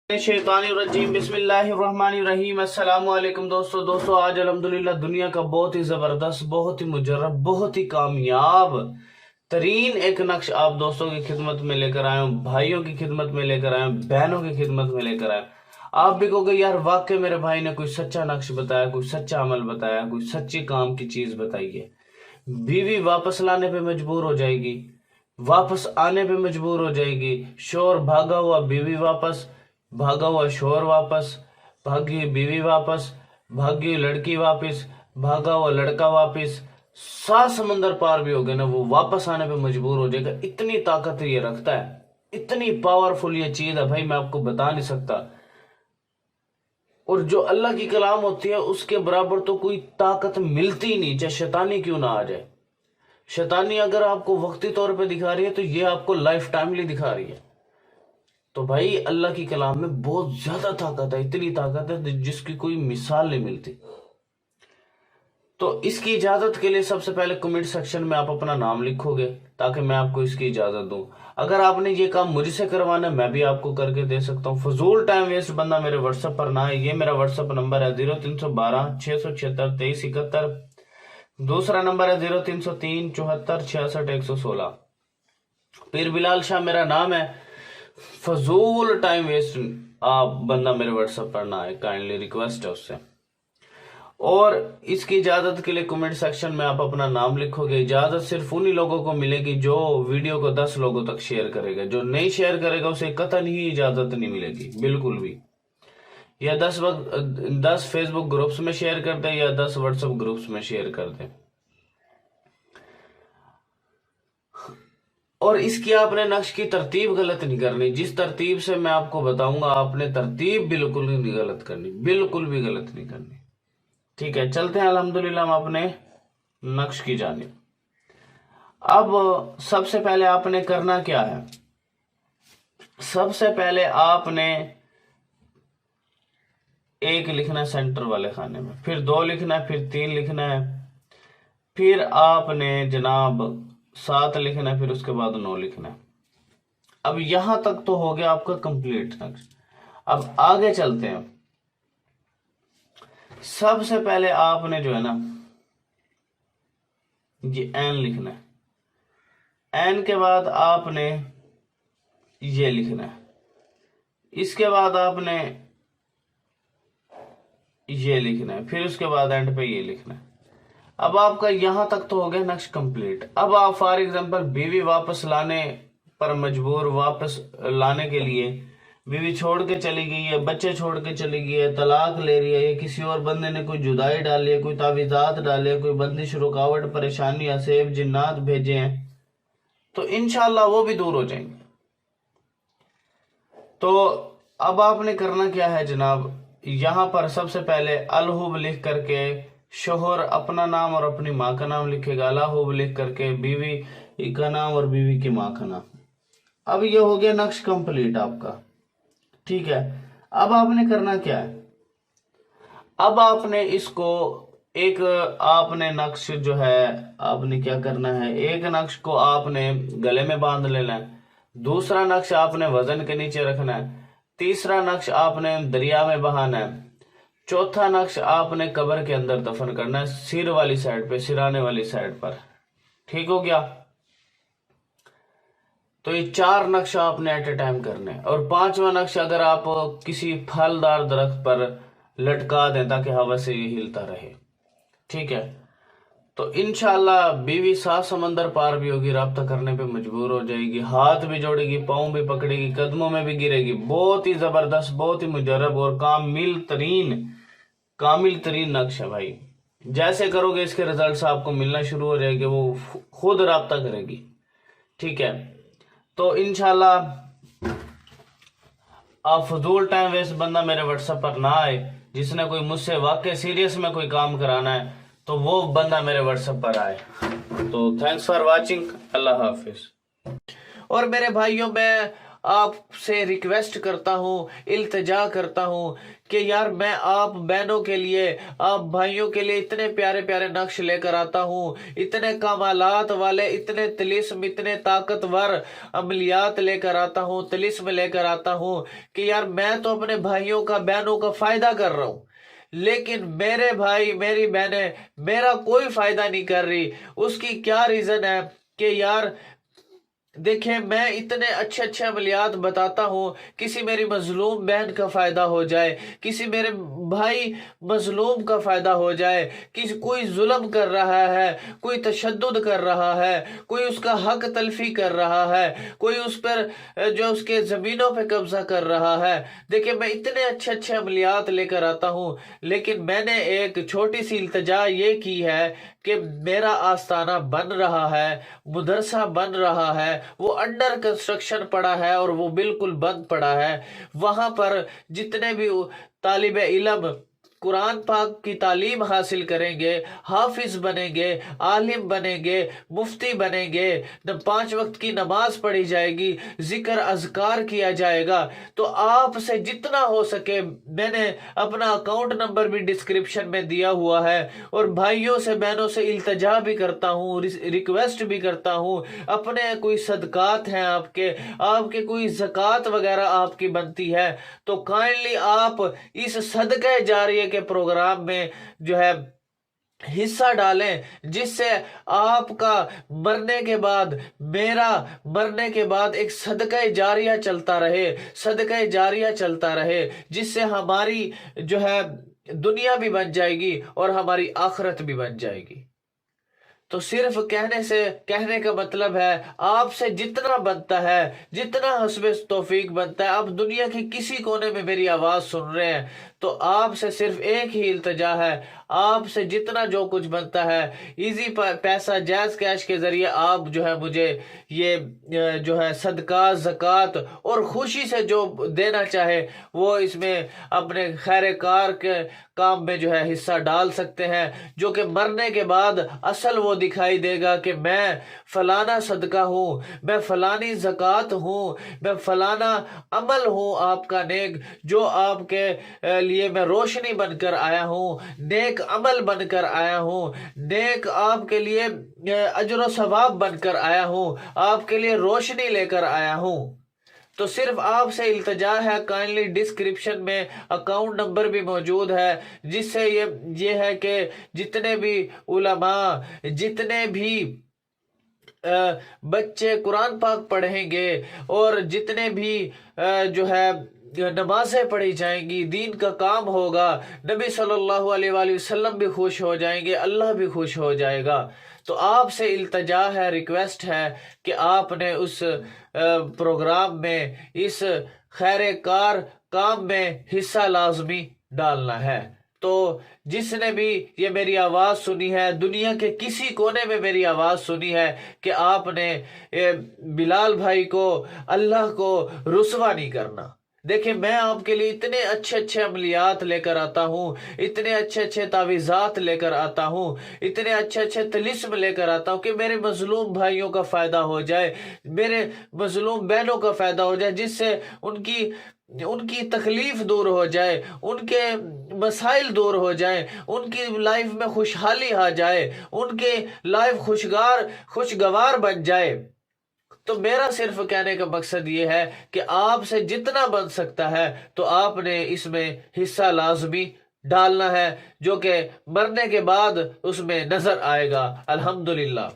शैतानिर्रजीम बिस्मिल्लाहिर्रहमानिर्रहीम। अस्सलाम वालेकुम दोस्तों आज अल्हम्दुलिल्लाह दुनिया का बहुत ही ज़बरदस्त, बहुत ही मुजर्रब, बहुत ही कामयाब तरीन एक नक्श आप दोस्तों की खिदमत में लेकर आया हूँ, भाइयों की खिदमत में लेकर आया हूँ, बहनों की खिदमत में लेकर आया हूँ। आप भी कहोगे यार वाकई मेरे भाई ने कोई सच्चा नक्श बताया, कोई सच्चा अमल बताया, कोई सच्ची काम की चीज़ बताई है। बीवी वापस लाने पे मजबूर हो जाएगी, वापस आने पे मजबूर हो जाएगी। शोर भागा हुआ बीवी वापस, भागा हुआ शोर वापस, भागी हुई बीवी वापस, भागी हुई लड़की वापस, भागा हुआ लड़का वापस। 7 समंदर पार भी हो गए ना, वो वापस आने पे मजबूर हो जाएगा। इतनी ताकत ये रखता है, इतनी पावरफुल ये चीज है भाई, मैं आपको बता नहीं सकता। और जो अल्लाह की कलाम होती है उसके बराबर तो कोई ताकत मिलती ही नहीं, चाहे शैतानी क्यों ना आ जाए। शैतानी अगर आपको वक्ती तौर पे दिखा रही है तो ये आपको लाइफ टाइमली दिखा रही है। तो भाई अल्लाह की कलाम में बहुत ज्यादा ताकत है, इतनी ताकत है जिसकी कोई मिसाल नहीं मिलती। तो इसकी इजाजत के लिए सबसे पहले कमेंट सेक्शन में आप अपना नाम लिखोगे ताकि मैं आपको इसकी इजाजत दूं। अगर आपने ये काम मुझसे करवाना है मैं भी आपको करके दे सकता हूँ। फजूल टाइम वेस्ट बंदा मेरे व्हाट्सएप पर ना है। ये मेरा व्हाट्सएप नंबर है 0312 676 2371। दूसरा नंबर है 0303 74 66 116। पीर बिलाल शाह मेरा नाम है। फजूल टाइम वेस्ट आप बंदा मेरे व्हाट्सएप पर ना आए, काइंडली रिक्वेस्ट है उससे। और इसकी इजाजत के लिए कमेंट सेक्शन में आप अपना नाम लिखोगे। इजाजत सिर्फ उन्हीं लोगों को मिलेगी जो वीडियो को 10 लोगों तक शेयर करेगा। जो नहीं शेयर करेगा उसे कतई ही इजाजत नहीं मिलेगी, बिल्कुल भी। या 10 फेसबुक ग्रुप्स में शेयर कर दे या 10 व्हाट्सएप ग्रुप्स में शेयर कर दे। और इसकी आपने नक्श की तरतीब गलत नहीं करनी। जिस तरतीब से मैं आपको बताऊंगा आपने तरतीब बिल्कुल नहीं गलत करनी, बिल्कुल भी गलत नहीं करनी। ठीक है, चलते हैं अल्हम्दुलिल्लाह हम अपने नक्श की जानिब। अब सबसे पहले आपने करना क्या है, सबसे पहले आपने 1 लिखना है सेंटर वाले खाने में, फिर 2 लिखना है, फिर 3 लिखना है, फिर आपने जनाब 7 लिखना है, फिर उसके बाद 9 लिखना है। अब यहां तक तो हो गया आपका कंप्लीट नक्श। अब आगे चलते हैं। सबसे पहले आपने जो है ना ये एन लिखना है, एन के बाद आपने ये लिखना है, इसके बाद आपने ये लिखना है, फिर उसके बाद एंड पे ये लिखना है। अब आपका यहां तक तो हो गया नक्श कंप्लीट। अब आप फॉर एग्जांपल बीवी वापस लाने पर मजबूर, वापस लाने के लिए बीवी छोड़ के चली गई है, बच्चे छोड़ के चली गई है, तलाक ले रही है, या किसी और बंदे ने कोई जुदाई डाली है, कोई तावीज़ात डाले है, कोई बंदिश रुकावट परेशानी असेब जिन्नात भेजे हैं, तो इंशाल्लाह वो भी दूर हो जाएंगे। तो अब आपने करना क्या है जनाब, यहां पर सबसे पहले अलहुब लिख करके शोहर अपना नाम और अपनी माँ का नाम लिखेगा, अलहुब लिख करके बीवी का नाम और बीवी की माँ का नाम। अब ये हो गया नक्श कंप्लीट आपका। ठीक है, अब आपने करना क्या है, अब आपने इसको एक आपने नक्श जो है आपने क्या करना है, एक नक्श को आपने गले में बांध लेना है, दूसरा नक्श आपने वजन के नीचे रखना है, तीसरा नक्श आपने दरिया में बहाना है, चौथा नक्श आपने कब्र के अंदर दफन करना है, सिर वाली साइड पे, सिराने वाली साइड पर। ठीक हो गया। तो ये 4 नक्शा आपने एट ए टाइम करने हैं। और 5वां नक्शा अगर आप किसी फलदार दरख्त पर लटका दें ताकि हवा से ये हिलता रहे। ठीक है, तो इंशाल्लाह बीवी 7 समंदर पार भी होगी, राब्ता करने पे मजबूर हो जाएगी, हाथ भी जोड़ेगी, पाँव भी पकड़ेगी, कदमों में भी गिरेगी। बहुत ही जबरदस्त, बहुत ही मुजर्रब और कामिल तरीन नक्श है भाई। जैसे करोगे इसके रिजल्ट्स आपको मिलना शुरू हो जाएंगे, वो खुद राब्ता करेगी। ठीक है, तो इंशाल्लाह आप फजूल टाइम वेस्ट बंदा मेरे व्हाट्सएप पर ना आए। जिसने कोई मुझसे वाकई सीरियस में कोई काम कराना है तो वो बंदा मेरे व्हाट्सएप पर आए। तो थैंक्स फॉर वाचिंग, अल्लाह हाफिज। और मेरे भाइयों, मैं آپ سے ریکویسٹ کرتا ہوں، التجا کرتا ہوں کہ یار میں آپ بہنوں کے لیے، آپ بھائیوں کے لیے اتنے پیارے پیارے نقش لے کر آتا ہوں، اتنے کمالات والے، اتنے طلسم، اتنے طاقتور عملیات لے کر آتا ہوں، طلسم لے کر آتا ہوں کہ یار میں تو اپنے بھائیوں کا، بہنوں کا فائدہ کر رہا ہوں، لیکن میرے بھائی، میری بہنیں میرا کوئی فائدہ نہیں کر رہی۔ اس کی کیا ریزن ہے کہ یار دیکھیں میں اتنے اچھے اچھے عملیات بتاتا ہوں، کسی میری مظلوم بہن کا فائدہ ہو جائے، کسی میرے بھائی مظلوم کا فائدہ ہو جائے، کوئی ظلم کر رہا ہے، کوئی تشدد کر رہا ہے، کوئی اس کا حق تلفی کر رہا ہے، کوئی اس پر جو اس کے زمینوں پہ قبضہ کر رہا ہے۔ دیکھیں میں اتنے اچھے اچھے عملیات لے کر آتا ہوں، لیکن میں نے ایک چھوٹی سی التجا یہ کی ہے کہ میرا آستانہ بن رہا ہے، مدرسہ بن رہا ہے، وہ انڈر کنسٹرکشن پڑا ہے اور وہ بالکل بند پڑا ہے۔ وہاں پر جتنے بھی طالب علم قرآن پاک کی تعلیم حاصل کریں گے، حافظ بنیں گے، عالم بنیں گے، مفتی بنیں گے، 5 وقت کی نماز پڑھی جائے گی، ذکر اذکار کیا جائے گا، تو آپ سے جتنا ہو سکے، میں نے اپنا اکاؤنٹ نمبر بھی ڈسکرپشن میں دیا ہوا ہے، اور بھائیوں سے، بہنوں سے التجا بھی کرتا ہوں، ریکویسٹ بھی کرتا ہوں، اپنے کوئی صدقات ہیں آپ کے کوئی زکوٰۃ وغیرہ آپ کی بنتی ہے تو کائنڈلی آپ اس صدقہ جاریہ کے پروگرام میں جو ہے حصہ ڈالیں، جس سے آپ کا مرنے کے بعد، میرا مرنے کے بعد ایک صدقہ جاریہ چلتا رہے، صدقہ جاریہ چلتا رہے، جس سے ہماری جو ہے دنیا بھی بن جائے گی اور ہماری آخرت بھی بن جائے گی۔ تو صرف کہنے کا مطلب ہے آپ سے جتنا بنتا ہے، جتنا حسب توفیق بنتا ہے، آپ دنیا کے کسی کونے میں میری آواز سن رہے ہیں تو آپ سے صرف ایک ہی التجا ہے، آپ سے جتنا جو کچھ بنتا ہے ایزی پیسہ، جائز کیش کے ذریعے آپ جو ہے مجھے یہ جو ہے صدقہ، زکوٰۃ اور خوشی سے جو دینا چاہے وہ اس میں اپنے خیر کار کے کام میں جو ہے حصہ ڈال سکتے ہیں، جو کہ مرنے کے بعد اصل وہ دکھائی دے گا کہ میں فلانا صدقہ ہوں، میں فلانی زکوٰۃ ہوں، میں فلانا عمل ہوں آپ کا نیک، جو آپ کے لیے میں روشنی بن کر آیا ہوں، نیک عمل بن کر آیا ہوں، نیک آپ کے لیے اجر و ثواب بن کر آیا ہوں، آپ کے لیے روشنی لے کر آیا ہوں۔ تو صرف آپ سے التجا ہے، کائنڈلی ڈسکرپشن میں اکاؤنٹ نمبر بھی موجود ہے، جس سے یہ ہے کہ جتنے بھی علماء، جتنے بھی بچے قرآن پاک پڑھیں گے اور جتنے بھی جو ہے نمازیں پڑھی جائیں گی، دین کا کام ہوگا، نبی صلی اللہ علیہ وآلہ وسلم بھی خوش ہو جائیں گے، اللہ بھی خوش ہو جائے گا۔ تو آپ سے التجا ہے، ریکویسٹ ہے کہ آپ نے اس پروگرام میں، اس خیر کار کام میں حصہ لازمی ڈالنا ہے۔ تو جس نے بھی یہ میری آواز سنی ہے، دنیا کے کسی کونے میں میری آواز سنی ہے کہ آپ نے بلال بھائی کو، اللہ کو رسوا نہیں کرنا۔ دیکھیں میں آپ کے لیے اتنے اچھے اچھے عملیات لے کر آتا ہوں، اتنے اچھے اچھے تعویذات لے کر آتا ہوں، اتنے اچھے اچھے طلسم لے کر آتا ہوں کہ میرے مظلوم بھائیوں کا فائدہ ہو جائے، میرے مظلوم بہنوں کا فائدہ ہو جائے، جس سے ان کی تکلیف دور ہو جائے، ان کے مسائل دور ہو جائیں، ان کی لائف میں خوشحالی آ جائے، ان کے لائف خوشگوار بن جائے۔ تو میرا صرف کہنے کا مقصد یہ ہے کہ آپ سے جتنا بن سکتا ہے تو آپ نے اس میں حصہ لازمی ڈالنا ہے، جو کہ مرنے کے بعد اس میں نظر آئے گا۔ الحمدللہ۔